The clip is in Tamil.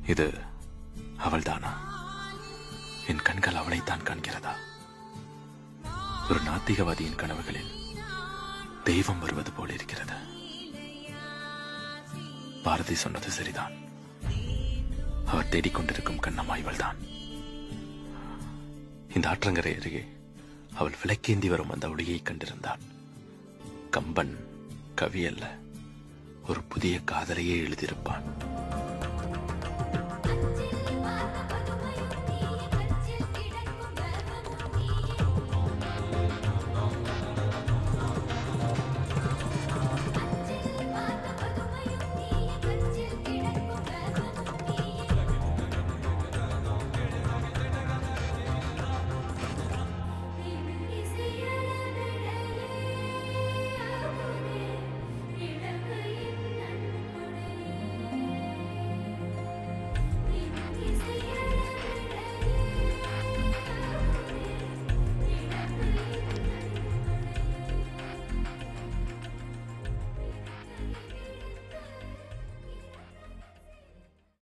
இது அவள்தானா? என் கண்கள் அவளைத்தான் காண்கிறதா? ஒரு நாத்திகவாதியின் கனவுகளில் தெய்வம் வருவது போல இருக்கிறது. பாரதி சொன்னது சரிதான். அவர் தேடிக்கொண்டிருக்கும் கண்ணம்மா இவள்தான். இந்த ஆற்றங்கரை அருகே அவள் விளக்கேந்தி வரும் அந்த ஒளியை கண்டிருந்தான். கம்பன் கவி அல்ல, ஒரு புதிய காதலையே எழுதியிருப்பான்.